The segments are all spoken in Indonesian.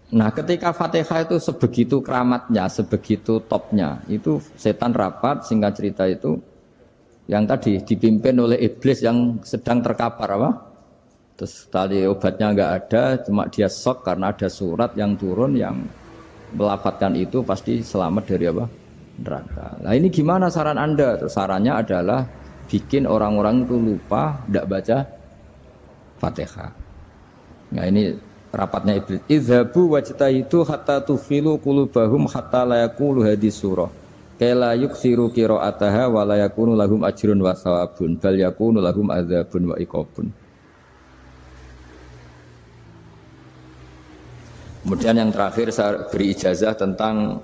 Nah, ketika Fatihah itu sebegitu keramatnya, sebegitu topnya, itu setan rapat, singkat cerita itu yang tadi dipimpin oleh iblis yang sedang terkapar apa? Terus tali obatnya nggak ada, cuma dia shock karena ada surat yang turun yang melafatkan itu pasti selamat dari apa? Neraka. Nah ini gimana saran Anda? Terus sarannya adalah bikin orang-orang itu lupa, tidak baca Fatihah. Nah ini rapatnya iblis. Idzabu wajtahidu hatta tufilu qulubahum hatta la yaqulu hadis surah. Kala yuksiru qiraataha wa la yakunu lahum ajrun wa thawabun bal yakunu lahum adzabun wa iqabun. Kemudian yang terakhir saya beri ijazah tentang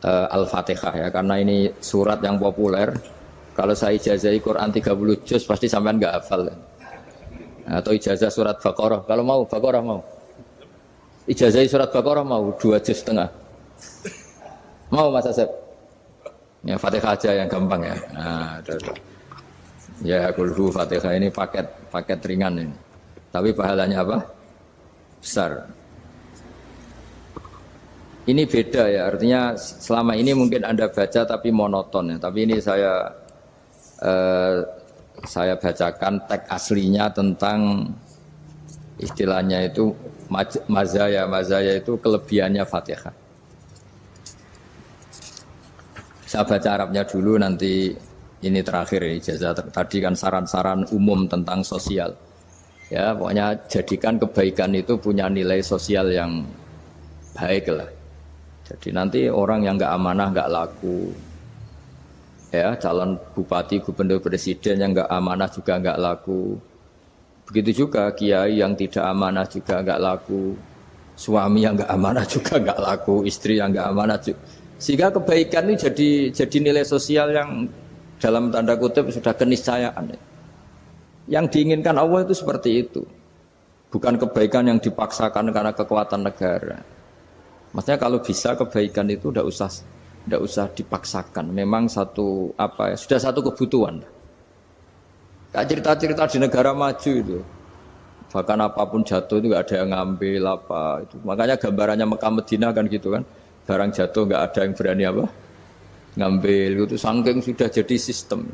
Al-Fatihah ya, karena ini surat yang populer. Kalau saya ijazahi Quran 30 juz pasti sampean enggak hafal. Atau ijazah surat Baqarah. Kalau mau Baqarah mau. Ijazahi surat Baqarah mau 2 juz setengah. Mau Mas Asep? Ya Fatihah aja yang gampang ya. Nah, ya kulhu Fatihah ini paket ringan ini. Tapi pahalanya apa? Besar. Ini beda ya, artinya selama ini mungkin Anda baca tapi monoton ya. Tapi ini saya bacakan teks aslinya tentang istilahnya itu mazaya itu kelebihannya Fatihah. Saya baca Arabnya dulu, nanti ini terakhir ijazah tadi kan saran-saran umum tentang sosial. Ya, pokoknya jadikan kebaikan itu punya nilai sosial yang baik lah. Jadi nanti orang yang nggak amanah nggak laku, ya calon bupati, gubernur, presiden yang nggak amanah juga nggak laku. Begitu juga kiai yang tidak amanah juga nggak laku, suami yang nggak amanah juga nggak laku, istri yang nggak amanah juga. Sehingga kebaikan ini jadi nilai sosial yang dalam tanda kutip sudah keniscayaan. Yang diinginkan Allah itu seperti itu, bukan kebaikan yang dipaksakan karena kekuatan negara. Maksudnya kalau bisa kebaikan itu tidak usah dipaksakan. Memang sudah satu kebutuhan. Kayak cerita-cerita di negara maju itu, bahkan apapun jatuh itu nggak ada yang ngambil apa itu. Makanya gambarannya Mekah Madinah kan gitu kan, barang jatuh nggak ada yang berani apa ngambil. Itu saking sudah jadi sistem.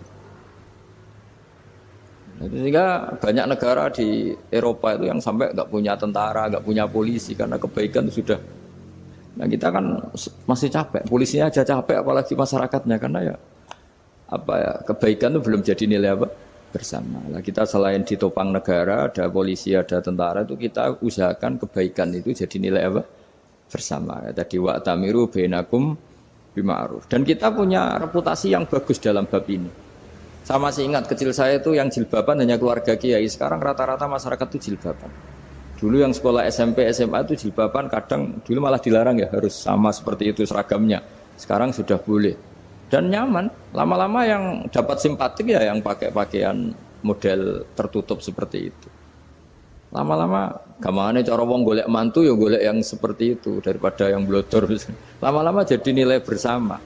Sehingga banyak negara di Eropa itu yang sampai nggak punya tentara, nggak punya polisi karena kebaikan itu sudah. Nah kita kan masih capek, polisinya aja capek apalagi masyarakatnya, karena kebaikan itu belum jadi nilai bersama. Nah kita selain ditopang negara, ada polisi, ada tentara, itu kita usahakan kebaikan itu jadi nilai bersama. Tadi wa'tamiru bainakum bima'ruf. Dan kita punya reputasi yang bagus dalam bab ini. Saya masih ingat kecil saya itu yang jilbaban hanya keluarga kiai, sekarang rata-rata masyarakat itu jilbaban. Dulu yang sekolah SMP, SMA itu jilbaban kadang dulu malah dilarang ya, harus sama seperti itu seragamnya. Sekarang sudah boleh. Dan nyaman. Lama-lama yang dapat simpatik ya yang pakai pakaian model tertutup seperti itu. Lama-lama gamane cara wong golek mantu ya golek yang seperti itu daripada yang blodor. Lama-lama jadi nilai bersama.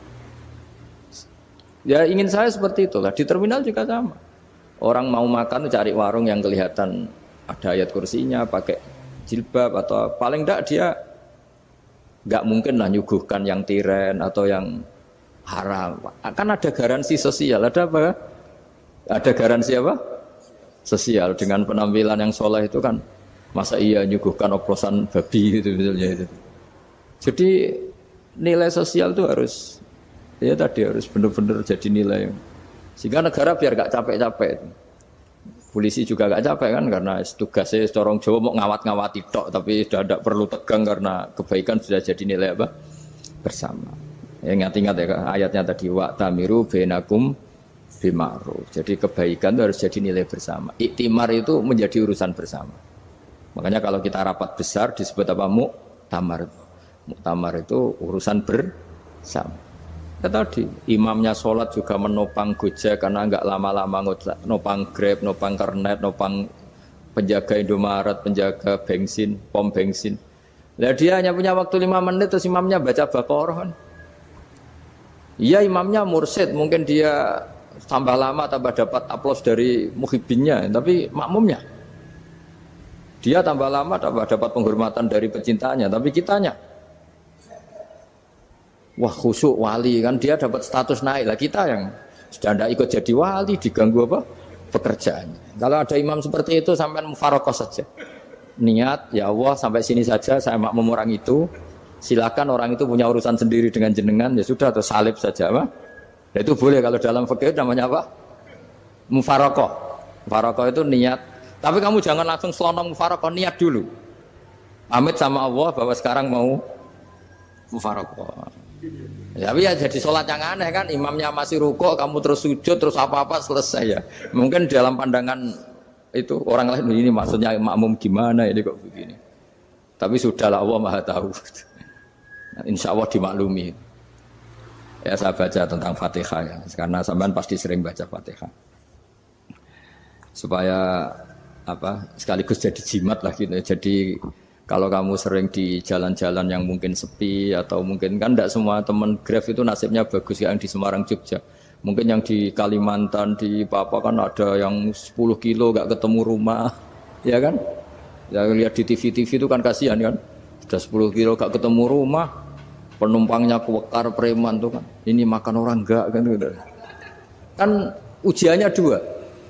Ya ingin saya seperti itulah. Di terminal juga sama. Orang mau makan cari warung yang kelihatan ada ayat kursinya, pakai jilbab, atau paling enggak dia enggak mungkin lah nyuguhkan yang tiren atau yang haram. Kan ada garansi sosial, ada apa? Ada garansi apa? Sosial dengan penampilan yang soleh itu kan, masa iya nyuguhkan oplosan babi gitu misalnya itu. Jadi nilai sosial itu harus benar-benar jadi nilai. Sehingga negara biar enggak capek-capek. Polisi juga gak capek kan, karena tugasnya corong Jawa mau ngawat-ngawati tok, tapi sudah tidak perlu tegang karena kebaikan sudah jadi nilai bersama. Ya, ingat-ingat ya ayatnya tadi, wa'tamiru bainakum bima'ruf. Jadi kebaikan itu harus jadi nilai bersama. Iktimar itu menjadi urusan bersama. Makanya kalau kita rapat besar disebut apa? Muktamar. Muktamar itu urusan bersama. Ya tadi, imamnya sholat juga menopang Gojek karena enggak lama-lama nopang Grab, nopang Kernet, nopang penjaga Indomaret, penjaga bensin, pom bensin. Lah dia hanya punya waktu 5 menit terus imamnya baca Baqarah kan. Iya imamnya mursyid, mungkin dia tambah lama tambah dapat aplaus dari muhibbinnya, tapi makmumnya Dia tambah lama dapat penghormatan dari pecintanya, tapi kitanya wah khusyuk wali kan dia dapat status naik lah, kita yang sudah tidak ikut jadi wali diganggu apa pekerjaannya. Kalau ada imam seperti itu sampai mufarokoh saja. Niat ya Allah sampai sini saja saya makmum orang itu. Silakan orang itu punya urusan sendiri dengan jenengan ya sudah atau salib saja apa? Nah, itu boleh kalau dalam fikih namanya apa? Mufarokoh. Mufarokoh itu niat. Tapi kamu jangan langsung selonong mufarokoh, niat dulu. Pamit sama Allah bahwa sekarang mau mufarokoh. Ya, tapi ya jadi sholat yang aneh kan, imamnya masih rukuk, kamu terus sujud, terus apa-apa selesai ya. Mungkin dalam pandangan itu orang lain ini maksudnya makmum gimana ini kok begini. Tapi sudahlah Allah Maha tahu. Insya Allah dimaklumi. Ya saya baca tentang Fatihah ya, karena sampean pasti sering baca Fatihah. Supaya apa sekaligus jadi jimat lah gitu. Jadi kalau kamu sering di jalan-jalan yang mungkin sepi atau mungkin kan tidak semua teman Grab itu nasibnya bagus yang di Semarang Jogja. Mungkin yang di Kalimantan di Papua kan ada yang 10 kilo gak ketemu rumah, ya kan? Ya lihat di TV itu kan kasihan kan. Sudah 10 kilo gak ketemu rumah, penumpangnya kewekar preman tuh kan. Ini makan orang enggak kan gitu. Kan ujiannya dua.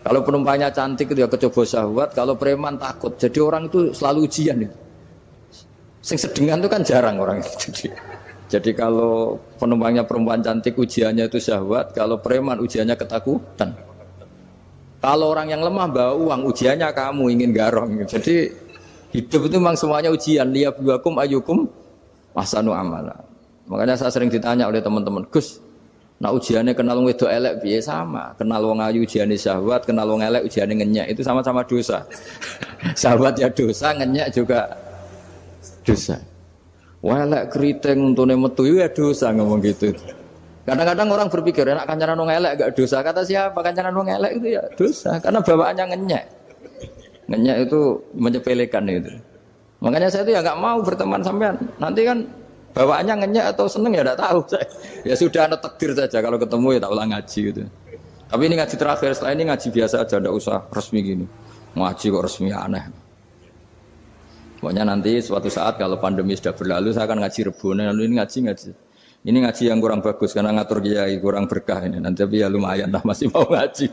Kalau penumpangnya cantik itu ya kecoba syahwat, kalau preman takut. Jadi orang itu selalu ujian itu. Sing sedengan itu kan jarang orang itu. Jadi kalau penumpangnya perempuan cantik ujiannya itu syahwat, kalau preman ujiannya ketakutan. Kalau orang yang lemah bawa uang ujiannya kamu ingin garong. Jadi hidup itu memang semuanya ujian. Liyabluwakum ayyukum ahsanu amala. Makanya saya sering ditanya oleh teman-teman, Gus, nah ujiannya kenal wong wedok elek piye sama, kenal wong ayu ujiane syahwat, kenal wong elek ujiane ngenyek, itu sama-sama dosa. Syahwat ya dosa, ngenyek juga dosa. Wah elek keriting untune metu ya dosa ngomong gitu. Kadang-kadang orang berpikir enak kancanan wong elek gak dosa. Kata siapa kancanan wong elek itu ya dosa karena bawaannya ngenyek. Ngenyek itu menyepelekan itu. Makanya saya itu ya nggak mau berteman sampean. Nanti kan bawaannya ngenyek atau seneng ya tidak tahu saya. Ya sudah ada takdir saja kalau ketemu ya tak ulang ngaji gitu. Tapi ini ngaji terakhir, setelah ini ngaji biasa aja, tidak usah resmi gini. Ngaji kok resmi aneh. Pokoknya nanti suatu saat kalau pandemi sudah berlalu saya akan ngaji Rebone, lalu ini ngaji. Ini ngaji yang kurang bagus karena ngatur kiai kurang berkah ini. Nanti tapi ya lumayan lah masih mau ngaji.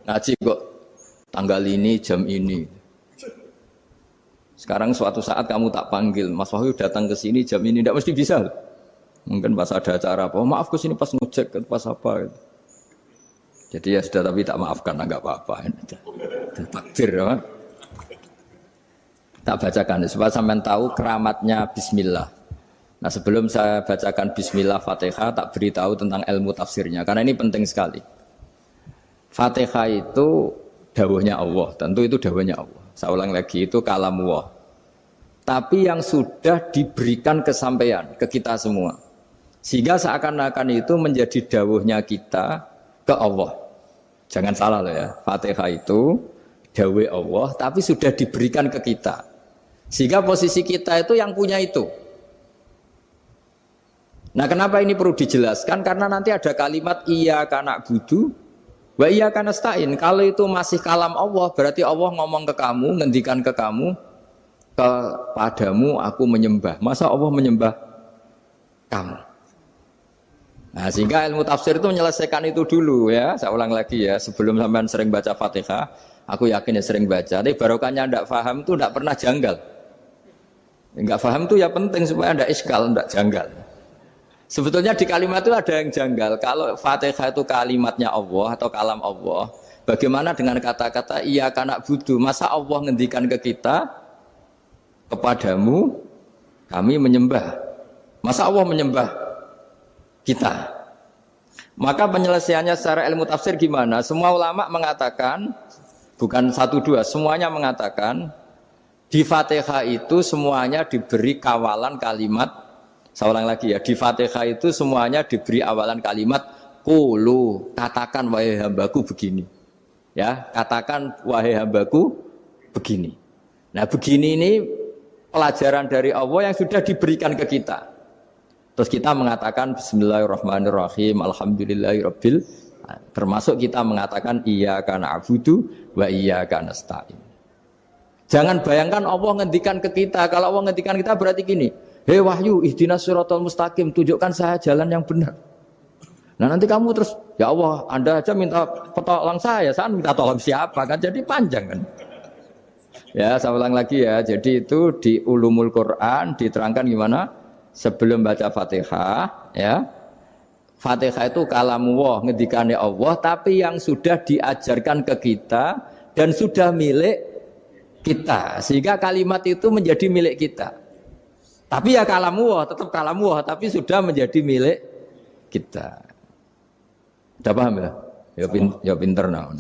Ngaji kok tanggal ini jam ini. Sekarang suatu saat kamu tak panggil, Mas Wahyu datang ke sini jam ini, tidak mesti bisa. Mungkin pas ada acara apa, oh, maaf ke sini pas ngecek, pas apa. Gitu. Jadi ya sudah tapi tak maafkan, enggak apa-apa. Takdir ya. Tak bacakan supaya sampean tahu keramatnya Bismillah. Nah sebelum saya bacakan Bismillah Fatihah, tak beritahu tentang ilmu tafsirnya, karena ini penting sekali. Fatihah itu dawuhnya Allah, tentu itu dawuhnya Allah. Saya ulang lagi, itu kalam Allah. Tapi yang sudah diberikan kesampaian ke kita semua. Sehingga seakan-akan itu menjadi dawuhnya kita ke Allah. Jangan salah loh ya, Fatihah itu dawuh Allah, tapi sudah diberikan ke kita. Sehingga posisi kita itu yang punya itu. Nah kenapa ini perlu dijelaskan? Karena nanti ada kalimat iyyaka na'budu wa iyyaka nasta'in. Kalau itu masih kalam Allah, berarti Allah ngomong ke kamu, ngendikan ke kamu, kepadamu aku menyembah. Masa Allah menyembah kamu? Nah sehingga ilmu tafsir itu menyelesaikan itu dulu ya. Saya ulang lagi ya, sebelum sampean sering baca Fatihah, aku yakin ya sering baca. Tapi barokahnya tidak paham itu tidak pernah janggal. Enggak paham itu ya penting supaya tidak iskal, tidak janggal. Sebetulnya di kalimat itu ada yang janggal. Kalau Fatihah itu kalimatnya Allah atau kalam Allah, bagaimana dengan kata-kata iyyaka na'budu? Masa Allah ngendikan ke kita, kepadamu kami menyembah. Masa Allah menyembah kita? Maka penyelesaiannya secara ilmu tafsir gimana? Semua ulama mengatakan, bukan satu dua, semuanya mengatakan di Fatihah itu semuanya diberi kawalan kalimat. Saya ulang lagi ya, di Fatihah itu semuanya diberi awalan kalimat qulu, katakan wahai hambaku begini. Ya, katakan wahai hambaku begini. Nah, begini ini pelajaran dari Allah yang sudah diberikan ke kita. Terus kita mengatakan bismillahirrahmanirrahim, alhamdulillahirabbil, termasuk kita mengatakan iyyaka na'budu wa iyyaka nasta'in. Jangan bayangkan Allah ngendikan ke kita. Kalau Allah ngendikan kita berarti gini, hei wahyu, ihdinas siratal mustaqim, tunjukkan saya jalan yang benar. Nah nanti kamu terus, ya Allah, Anda aja minta tolong saya minta tolong siapa kan? Jadi panjang kan? Ya, saya ulang lagi ya. Jadi itu di Ulumul Quran diterangkan gimana? Sebelum baca Fatihah, ya. Fatihah itu kalamullah, ngendikannya Allah, tapi yang sudah diajarkan ke kita dan sudah milik kita. Sehingga kalimat itu menjadi milik kita. Tapi ya kalamullah, tetap kalamullah, tapi sudah menjadi milik kita. Sudah paham ya? Ya pinter nah.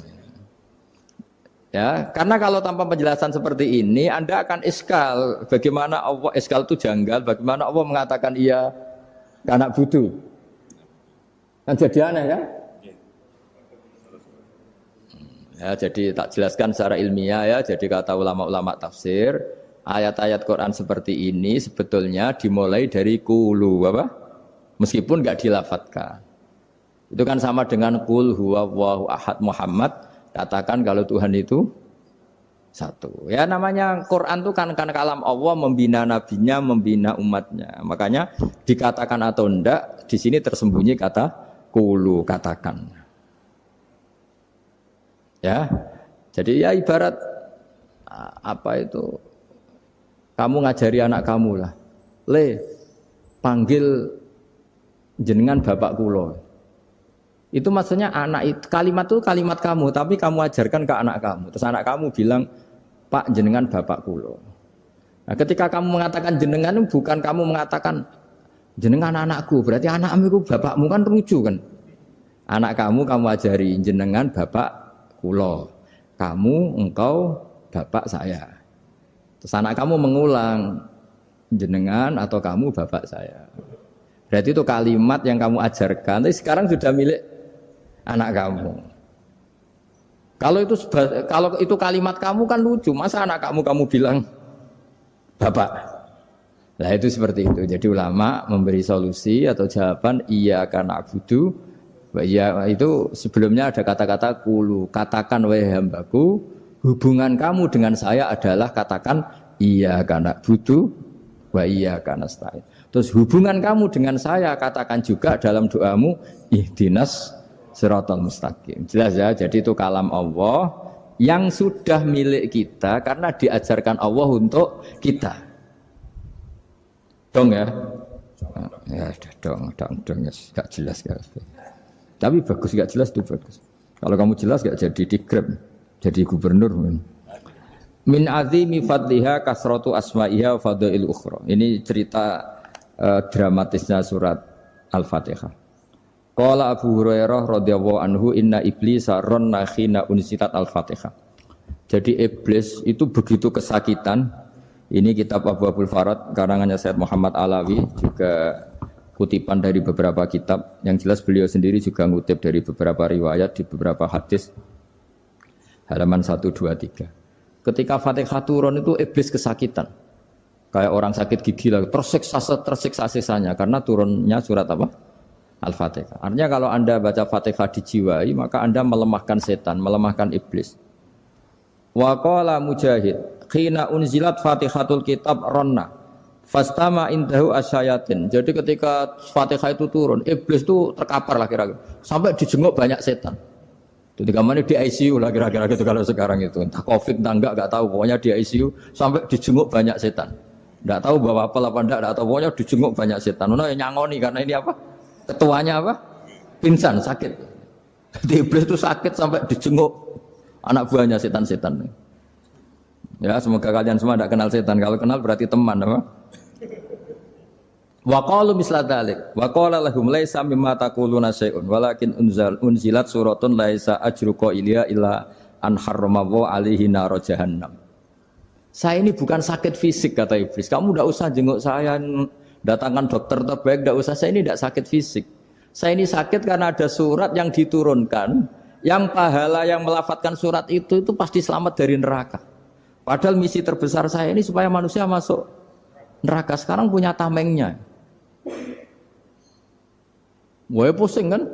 Ya, karena kalau tanpa penjelasan seperti ini, Anda akan iskal. Bagaimana Allah, iskal itu janggal, bagaimana Allah mengatakan iya anak butuh. Kan jadi aneh ya? Ya, jadi tak jelaskan secara ilmiah ya. Jadi kata ulama-ulama tafsir, ayat-ayat Quran seperti ini sebetulnya dimulai dari qulu apa? Meskipun enggak dilafatkan. Itu kan sama dengan qul huwallahu ahad Muhammad, katakan kalau Tuhan itu satu. Ya namanya Quran itu kan kalam Allah, membina nabinya, membina umatnya. Makanya dikatakan atau enggak, di sini tersembunyi kata qulu, katakan. Ya. Jadi ya ibarat apa itu? Kamu ngajari anak kamu lah. Le, panggil jenengan bapak kula. Itu maksudnya anak itu, kalimat itu kalimat kamu, tapi kamu ajarkan ke anak kamu. Terus anak kamu bilang, Pak jenengan bapak kulo. Nah, ketika kamu mengatakan jenengan, bukan kamu mengatakan jenengan anakku, berarti anakmu itu bapakmu, kan lucu kan? Anak kamu ajari jenengan bapak kulo. Kamu, engkau, bapak saya. Terus anak kamu mengulang, jenengan atau kamu bapak saya. Berarti itu kalimat yang kamu ajarkan, tapi sekarang sudah milik anak kamu. Kalau itu kalimat kamu kan lucu, masa anak kamu bilang bapak. Nah itu seperti itu. Jadi ulama memberi solusi atau jawaban iyyaka na'budu wa iya, itu sebelumnya ada kata-kata qulu, katakan wahai hambaku, hubungan kamu dengan saya adalah katakan iyyaka na'budu wa iyyaka nasta'in. Terus hubungan kamu dengan saya katakan juga dalam doamu ihdinas siratal mustaqim. Jelas ya, jadi itu kalam Allah yang sudah milik kita karena diajarkan Allah untuk kita. Dong ya? Ya dong, gak jelas gak. Tapi bagus, gak jelas itu bagus. Kalau kamu jelas gak jadi digrab, jadi gubernur. Min azimi fadliha kasratu asma'iha fadail ukhra. Ini cerita dramatisnya surat Al-Fatihah. Qala Abu Hurairah radhiyallahu anhu inna iblisa ranna khina unsitat Al-Fatihah. Jadi iblis itu begitu kesakitan. Ini kitab Abwaabul Farad karangannya Syekh Muhammad Alawi, juga kutipan dari beberapa kitab. Yang jelas beliau sendiri juga ngutip dari beberapa riwayat di beberapa hadis. Halaman 123. Ketika Fatihah turun itu iblis kesakitan. Kayak orang sakit gigi lah, tersiksa sisanya karena turunnya surat apa? Al-Fatihah. Artinya kalau Anda baca Fatihah dijiwai, maka Anda melemahkan setan, melemahkan iblis. Wa qala Mujahid, khina unzilat Fatihatul Kitab ronna fastama indahu asyayatin. Jadi ketika Fatihah itu turun, iblis itu terkapar lah kira-kira. Sampai dijenguk banyak setan. Itu mana di ICU lah kira-kira gitu kalau sekarang itu. Entah Covid entah enggak tahu, pokoknya di ICU sampai dijenguk banyak setan. Enggak tahu bawa apa enggak tahu, pokoknya dijenguk banyak setan. Ono yang nyangoni karena ini apa? Ketuanya apa? Pingsan, sakit. Jadi iblis itu sakit sampai dijenguk anak buahnya setan-setan. Ya, semoga kalian semua tidak kenal setan. Kalau kenal berarti teman, apa? Wa qalu misla dzalik. Wa qala lahum laisa mimma taquluna syai'un walakin unzilat suratun laisa ajru qailiha illa an harrama alaihi nar jahannam. Saya ini bukan sakit fisik kata iblis. Kamu tidak usah jenguk saya, datangkan dokter terbaik, tidak usah. Saya ini tidak sakit fisik. Saya ini sakit karena ada surat yang diturunkan, yang pahala yang melafatkan surat itu pasti selamat dari neraka. Padahal misi terbesar saya ini supaya manusia masuk neraka. Sekarang punya tamengnya. Wah pusing kan?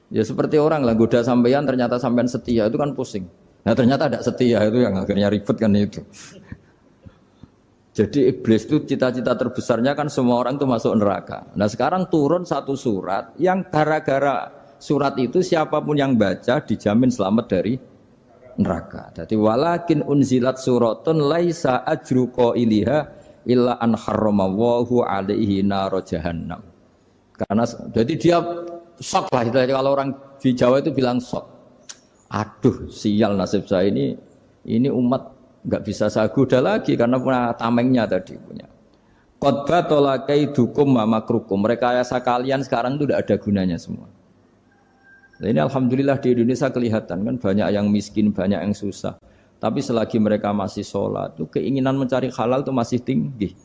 Ya seperti orang lah, goda sampean ternyata sampean setia, itu kan pusing. Nah ternyata tidak setia, itu yang akhirnya ribet kan itu. Jadi iblis itu cita-cita terbesarnya kan semua orang itu masuk neraka. Nah sekarang turun satu surat yang gara-gara surat itu siapapun yang baca dijamin selamat dari neraka. Jadi walakin unzilat suratun laisa ajru qailiha illa an harramallahu alaihi nar jahannam. Karena jadi dia shock lah kalau orang di Jawa itu bilang shock. Aduh sial nasib saya ini umat nggak bisa saya goda lagi karena punya tamengnya tadi punya. Qad tolakaidukum mamakrukum. Rekayasa kalian sekarang itu tidak ada gunanya semua. Nah, ini alhamdulillah di Indonesia kelihatan kan banyak yang miskin, banyak yang susah. Tapi selagi mereka masih sholat, itu keinginan mencari halal itu masih tinggi.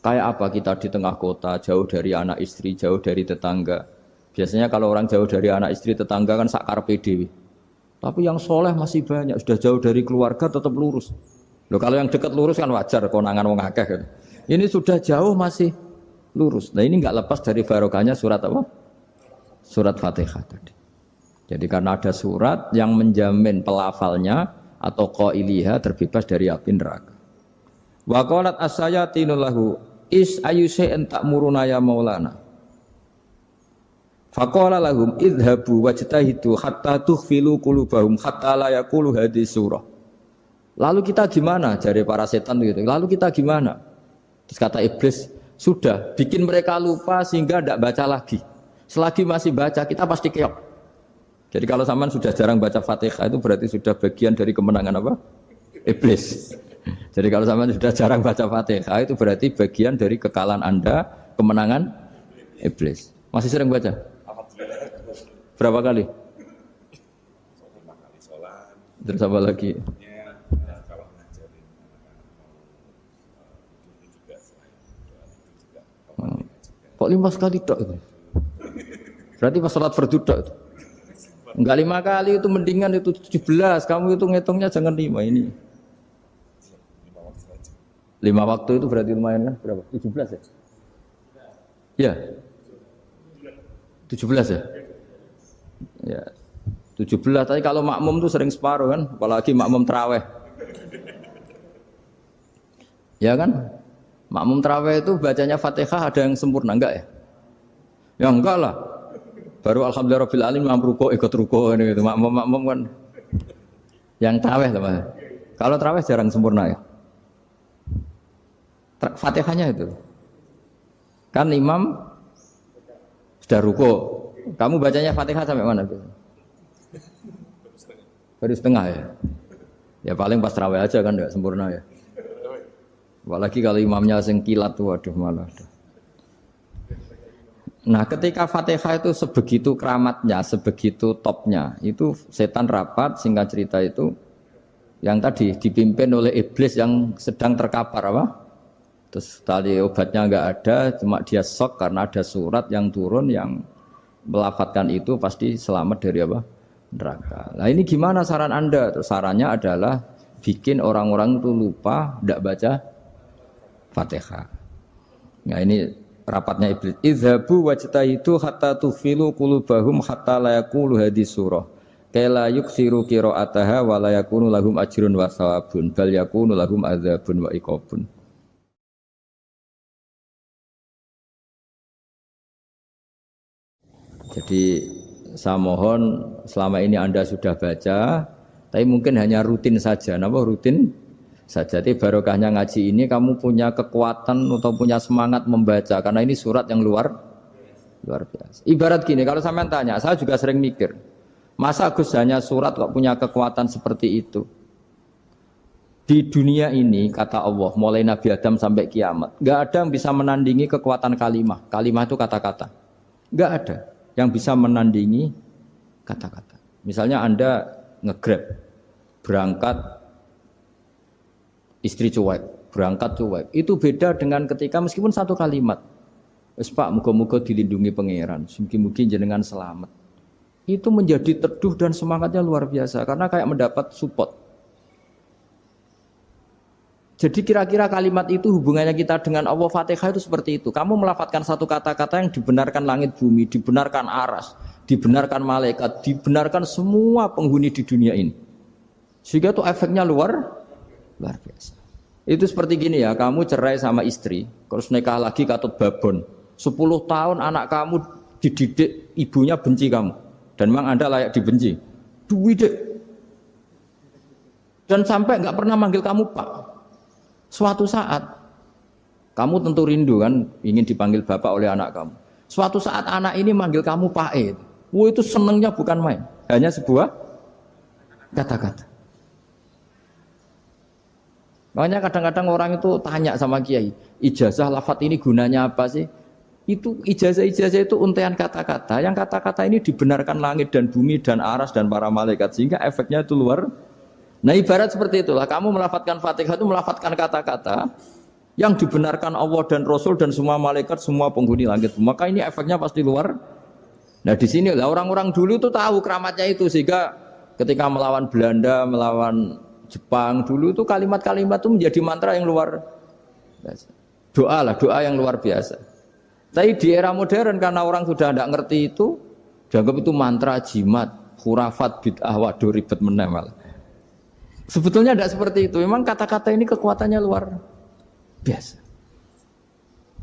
Kayak apa kita di tengah kota, jauh dari anak istri, jauh dari tetangga. Biasanya kalau orang jauh dari anak istri, tetangga kan sakar PDW. Tapi yang soleh masih banyak, sudah jauh dari keluarga tetap lurus. Loh kalau yang dekat lurus kan wajar, konangan wong akeh kan. Ini sudah jauh masih lurus. Nah ini enggak lepas dari barokahnya surat apa? Surat Fatihah tadi. Jadi karena ada surat yang menjamin pelafalnya atau qailiha terbebas dari api neraka. Wa qalat as-sayatinu lahu is ayyusa'in ta'muruna ya maulana. Faqala lahum idhabu wajtahidu hatta tukhfilu qulubahum hatta la yaqulu hadhihi surah. Lalu kita gimana? Jari para setan gitu. Lalu kita gimana? Terus kata iblis, sudah bikin mereka lupa sehingga tidak baca lagi. Selagi masih baca kita pasti keok. Jadi kalau sampean sudah jarang baca Fatihah itu berarti sudah bagian dari kemenangan apa? Iblis. Jadi kalau sampean sudah jarang baca Fatihah itu berarti bagian dari kekalahan Anda, kemenangan iblis. Masih sering baca? Berapa kali? 5 kali sholat. Terus apa lagi? Kalau ngajarin kok 5 kali tok itu? Berarti pas sholat fardu tok itu? Enggak 5 kali itu mendingan itu 17. Kamu itu ngitungnya jangan 5 ini. 5 waktu itu berarti lumayan kan? Berapa? 17 ya? Ya. 17 ya? Ya. 17 tapi kalau makmum tuh sering separuh kan, apalagi makmum tarawih. Ya kan? Makmum tarawih itu bacanya Fatihah ada yang sempurna enggak ya? Ya enggak lah. Baru alhamdulillahirabbil alamin ruku ikut ruku gitu. Makmum kan yang tarawih lah. Kalau tarawih jarang sempurna ya. Fatihahnya itu. Kan imam sudah ruku. Kamu bacanya Fatihah sampai mana? Baru setengah ya. Ya paling pas tarawih aja kan enggak sempurna ya. Apalagi kalau imamnya sing kilat tuh waduh malah. Nah, ketika Fatihah itu sebegitu keramatnya, sebegitu topnya, itu setan rapat, singkat cerita itu yang tadi dipimpin oleh iblis yang sedang terkapar apa? Terus tali obatnya enggak ada, cuma dia shock karena ada surat yang turun yang melafatkan itu pasti selamat dari apa? Neraka. Nah ini gimana saran Anda? Terus sarannya adalah bikin orang-orang itu lupa, tidak baca Fatihah. Nah ini rapatnya iblis. Idhabu wajtahidu hatta tufilu qulubahum hatta la yaqulu hadhihi surah. Kala yuksiru qira'ataha wa la yakunu lahum ajrun wa thawabun bal yakunu lahum adzabun wa iqabun. Jadi saya mohon selama ini Anda sudah baca, tapi mungkin hanya rutin saja. Napa rutin saja? Jadi barokahnya ngaji ini kamu punya kekuatan atau punya semangat membaca karena ini surat yang luar biasa. Ibarat gini, kalau sampean tanya, saya juga sering mikir, masa Gus hanya surat kok punya kekuatan seperti itu? Di dunia ini kata Allah, mulai Nabi Adam sampai kiamat, nggak ada yang bisa menandingi kekuatan kalimah. Kalimah itu kata-kata, nggak ada yang bisa menandingi kata-kata. Misalnya Anda nge-grab, berangkat istri cuek, berangkat cuek. Itu beda dengan ketika meskipun satu kalimat. Wes Pak, muga-muga dilindungi pangeran, mugi-mugi jenengan selamat. Itu menjadi teduh dan semangatnya luar biasa karena kayak mendapat support. Jadi kira-kira kalimat itu hubungannya kita dengan Allah Fatihah itu seperti itu. Kamu melafadzkan satu kata-kata yang dibenarkan langit bumi, dibenarkan aras, dibenarkan malaikat, dibenarkan semua penghuni di dunia ini. Sehingga tuh efeknya luar biasa. Itu seperti gini ya, kamu cerai sama istri, terus nikah lagi katut babon. 10 tahun anak kamu dididik, ibunya benci kamu. Dan memang Anda layak dibenci. Duwidek. Dan sampai nggak pernah manggil kamu Pak. Suatu saat, kamu tentu rindu kan, ingin dipanggil Bapak oleh anak kamu. Suatu saat anak ini manggil kamu Pak E. Wah itu senengnya bukan main. Hanya sebuah kata-kata. Makanya kadang-kadang orang itu tanya sama kiai, ijazah lafadz ini gunanya apa sih? Itu ijazah-ijazah itu untaian kata-kata. Yang kata-kata ini dibenarkan langit dan bumi dan aras dan para malaikat. Sehingga efeknya itu luar. Nah ibarat seperti itulah. Kamu melafadzkan Fatihah itu melafadzkan kata-kata yang dibenarkan Allah dan Rasul dan semua malaikat, semua penghuni langit. Maka ini efeknya pasti luar. Nah di sini lah orang-orang dulu itu tahu keramatnya itu. Sehingga ketika melawan Belanda, melawan Jepang dulu itu kalimat-kalimat itu menjadi mantra yang luar biasa. Doa yang luar biasa. Tapi di era modern karena orang sudah tidak ngerti itu, dianggap itu mantra, jimat, khurafat, bid'ah, waduh ribet menemal. Sebetulnya tidak seperti itu. Memang kata-kata ini kekuatannya luar biasa.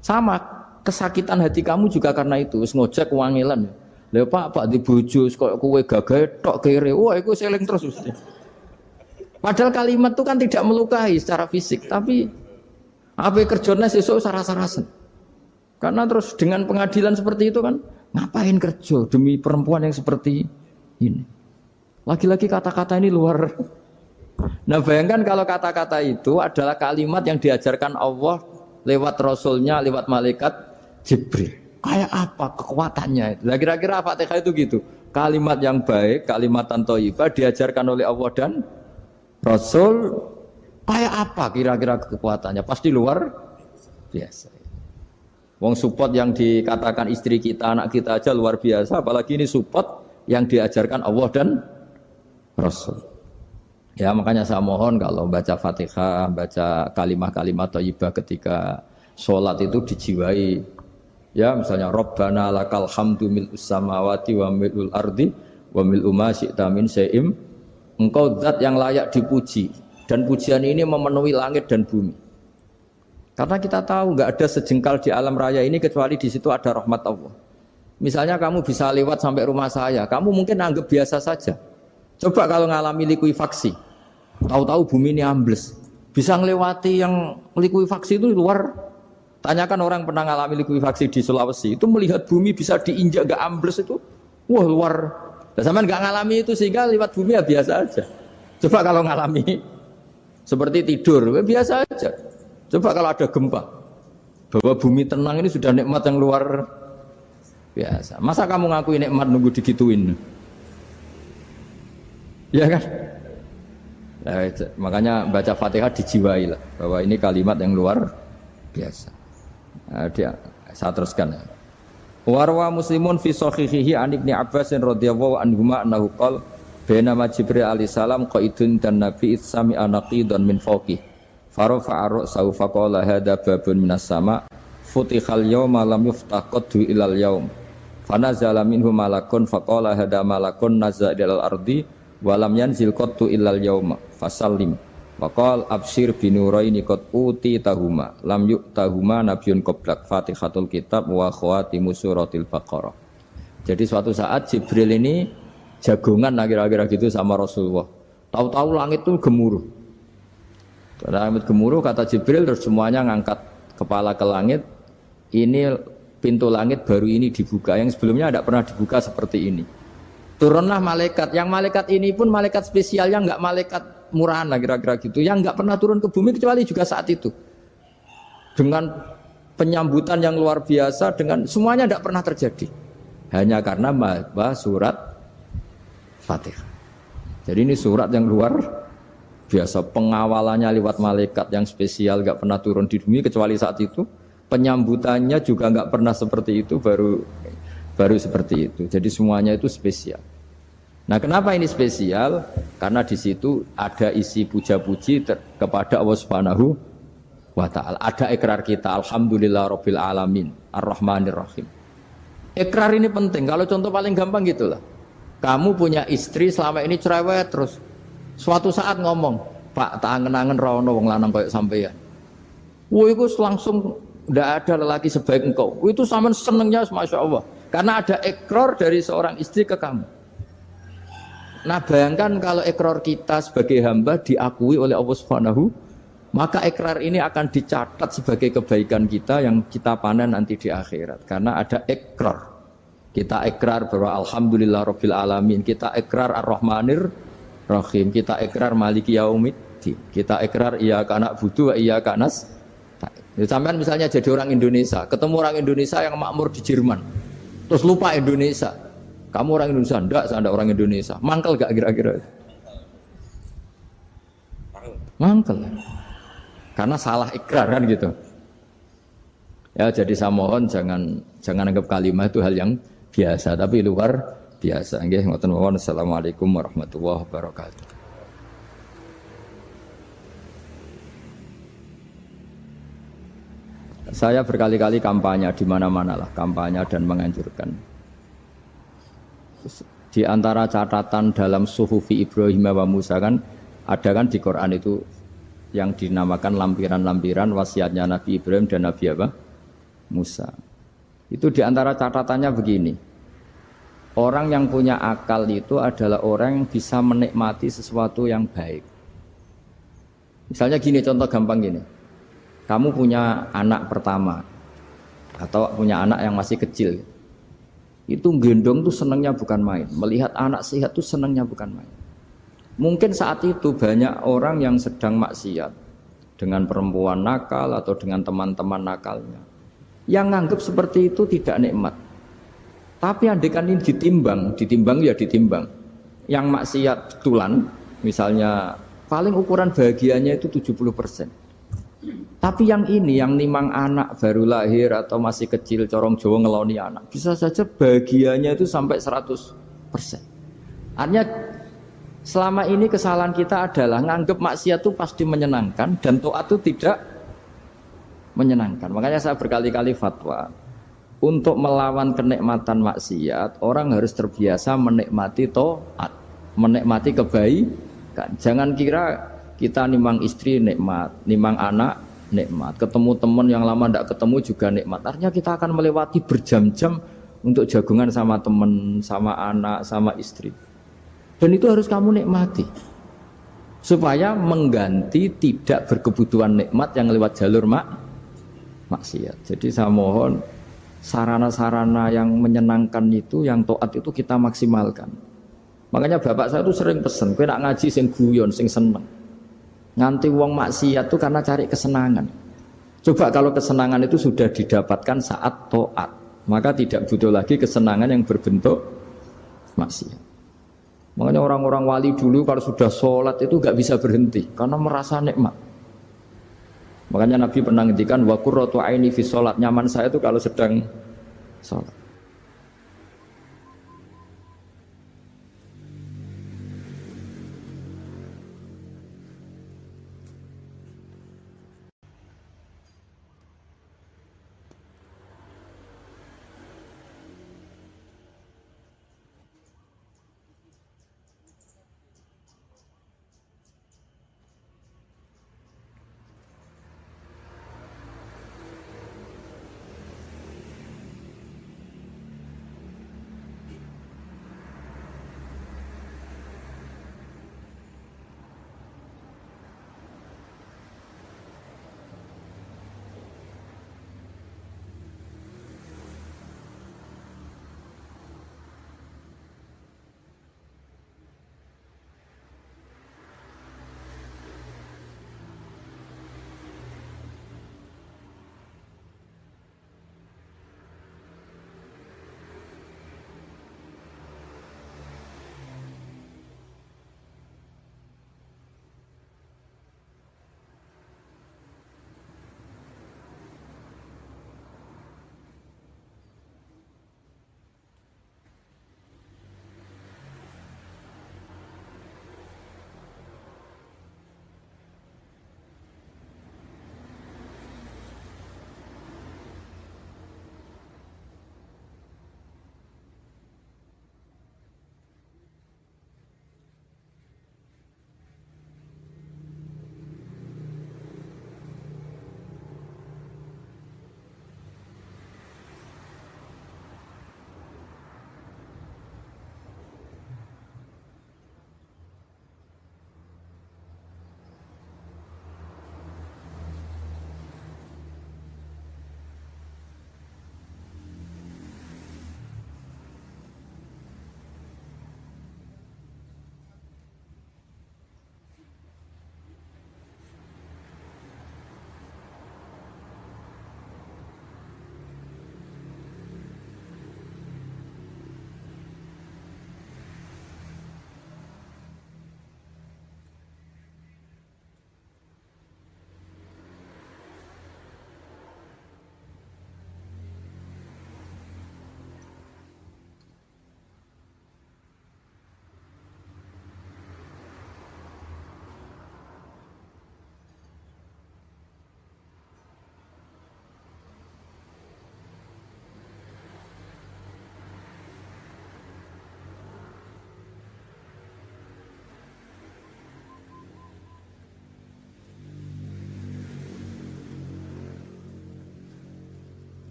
Sama kesakitan hati kamu juga karena itu. Ngojek wangilan. Lha Pak di bojo kok kowe gagah tok kere. Wah, iku seling terus mesti. Padahal kalimat itu kan tidak melukai secara fisik, tapi apa kerjanya sesuk sarasa-rasen. Karena terus dengan pengadilan seperti itu kan, ngapain kerja demi perempuan yang seperti ini? Lagi-lagi kata-kata ini luar. Nah bayangkan kalau kata-kata itu adalah kalimat yang diajarkan Allah lewat Rasulnya, lewat malaikat Jibril. Kayak apa kekuatannya? Nah, kira-kira Fatihah itu gitu. Kalimat yang baik, kalimatan thayyibah diajarkan oleh Allah dan Rasul, kayak apa kira-kira kekuatannya? Pasti luar biasa. Wong support yang dikatakan istri kita, anak kita aja luar biasa, apalagi ini support yang diajarkan Allah dan Rasul. Ya makanya saya mohon kalau baca Fatihah, baca kalimat-kalimat thayyibah ketika sholat itu dijiwai. Ya misalnya Rabbana lakal hamdu mil'us samawati wa mil'ul ardi wa mil'u ma syi'ta min syai'im. Engkau zat yang layak dipuji dan pujian ini memenuhi langit dan bumi. Karena kita tahu nggak ada sejengkal di alam raya ini kecuali di situ ada rahmat Allah. Misalnya kamu bisa lewat sampai rumah saya, kamu mungkin anggap biasa saja. Coba kalau ngalami likuifaksi, tahu-tahu bumi ini ambles, bisa ngelewati yang likuifaksi itu luar. Tanyakan orang pernah ngalami likuifaksi di Sulawesi, itu melihat bumi bisa diinjak nggak ambles itu, wah luar. Zaman nggak ngalami itu sehingga lewat bumi ya biasa aja. Coba kalau ngalami seperti tidur, ya biasa aja. Coba kalau ada gempa, bahwa bumi tenang ini sudah nikmat yang luar biasa. Masa kamu ngakui nikmat nunggu digituin? Ya kan? Nah, makanya baca Fatihah dijiwai lah, bahwa ini kalimat yang luar biasa. Nah, saya teruskan. Warwa Muslimun fi sahihihi an Ibnu Abbas radhiyallahu anhuma annahu qala bainama Jibril alaihi salam qaidun dan Nabi itsami anaqidan min fawqi farafa'a ra'sahu faqala hadza babun minas sama futihal yawma lam yuftah qaddu ilal yaum fanazala minhu malakun faqala hadza malakun nazza ilal ardi wa lam yanzil qaddu ilal yauma fasallim waqal absyir binuraini qad uti tahuma lam yu'tahuma nabiyyun qablak Fatihatul kitab wa khawatimu suratil Baqarah. Jadi suatu saat Jibril ini jagongan kira-kira gitu sama Rasulullah. Tahu-tahu langit itu gemuruh. Langit gemuruh kata Jibril terus semuanya ngangkat kepala ke langit. Ini pintu langit baru ini dibuka, yang sebelumnya tidak pernah dibuka seperti ini. Turunlah malaikat, yang malaikat ini pun malaikat spesial, yang enggak malaikat murahan lah kira-kira gitu, yang enggak pernah turun ke bumi kecuali juga saat itu. Dengan penyambutan yang luar biasa, dengan semuanya tidak pernah terjadi. Hanya karena bahas surat Fatihah. Jadi ini surat yang luar biasa, pengawalannya lewat malaikat yang spesial, enggak pernah turun di bumi kecuali saat itu. Penyambutannya juga enggak pernah seperti itu, baru seperti itu. Jadi semuanya itu spesial. Nah, kenapa ini spesial? Karena di situ ada isi puja-puji kepada Allah Subhanahu wa ta'ala. Ada ikrar kita, alhamdulillah rabbil alamin, ar-rahmanir rahim. Ikrar ini penting. Kalau contoh paling gampang gitulah. Kamu punya istri selama ini cerewet terus. Suatu saat ngomong, Pak, tak angen-angen ra ono wong lanang koyo sampeyan. Wah, itu langsung tidak ada lelaki sebaik engkau. Itu sama senengnya, masya Allah. Karena ada ikrar dari seorang istri ke kamu. Nah, bayangkan kalau ikrar kita sebagai hamba diakui oleh Allah Subhanahu, maka ikrar ini akan dicatat sebagai kebaikan kita yang kita panen nanti di akhirat. Karena ada ikrar. Kita ikrar bahwa alhamdulillah rabbil alamin. Kita ikrar ar-rahmanir rahim. Kita ikrar maliki yaumiddin. Kita ikrar iyyaka na'budu wa iyyaka nasta'in. Sampean misalnya jadi orang Indonesia, ketemu orang Indonesia yang makmur di Jerman, terus lupa Indonesia. Kamu orang Indonesia? Enggak, saya enggak orang Indonesia. Mangkel gak kira-kira? Mangkel. Karena salah ikrar kan gitu. Ya, jadi saya mohon jangan anggap kalimat itu hal yang biasa, tapi luar biasa. Nggih, ngoten mawon. Assalamualaikum warahmatullahi wabarakatuh. Saya berkali-kali kampanye di mana-mana lah, kampanye dan menganjurkan. Di antara catatan dalam Suhufi Ibrahim wa Musa kan ada kan di Quran itu yang dinamakan lampiran-lampiran wasiatnya Nabi Ibrahim dan Nabi apa? Musa. Itu di antara catatannya begini. Orang yang punya akal itu adalah orang yang bisa menikmati sesuatu yang baik. Misalnya gini, contoh gampang gini. Kamu punya anak pertama atau punya anak yang masih kecil, itu gendong tuh senangnya bukan main. Melihat anak sehat tuh senangnya bukan main. Mungkin saat itu banyak orang yang sedang maksiat dengan perempuan nakal atau dengan teman-teman nakalnya, yang nganggap seperti itu tidak nikmat. Tapi andaikan ini ditimbang ya ditimbang. Yang maksiat betulan, misalnya paling ukuran bahagianya itu 70%. Tapi yang ini, yang nimang anak baru lahir atau masih kecil, corong Jawa ngeloni anak, bisa saja bahagianya itu sampai 100%. Artinya selama ini kesalahan kita adalah nganggep maksiat itu pasti menyenangkan dan taat itu tidak menyenangkan. Makanya saya berkali-kali fatwa, untuk melawan kenikmatan maksiat, orang harus terbiasa menikmati taat, menikmati kebaikan. Jangan kira kita nimang istri nikmat, nimang anak nikmat, ketemu teman yang lama tidak ketemu juga nikmat. Artinya kita akan melewati berjam-jam untuk jagungan sama teman, sama anak, sama istri. Dan itu harus kamu nikmati supaya mengganti tidak berkebutuhan nikmat yang lewat jalur maksiat. Jadi saya mohon sarana-sarana yang menyenangkan itu, yang taat itu kita maksimalkan. Makanya bapak saya itu sering pesan, kowe nak ngaji sing guyon, sing seneng. Nganti wong maksiat itu karena cari kesenangan. Coba kalau kesenangan itu sudah didapatkan saat taat, maka tidak butuh lagi kesenangan yang berbentuk maksiat. Makanya orang-orang wali dulu kalau sudah sholat itu gak bisa berhenti karena merasa nikmat. Makanya Nabi pernah ngendikan wa qurratu aini fi sholat, nyaman saya itu kalau sedang sholat.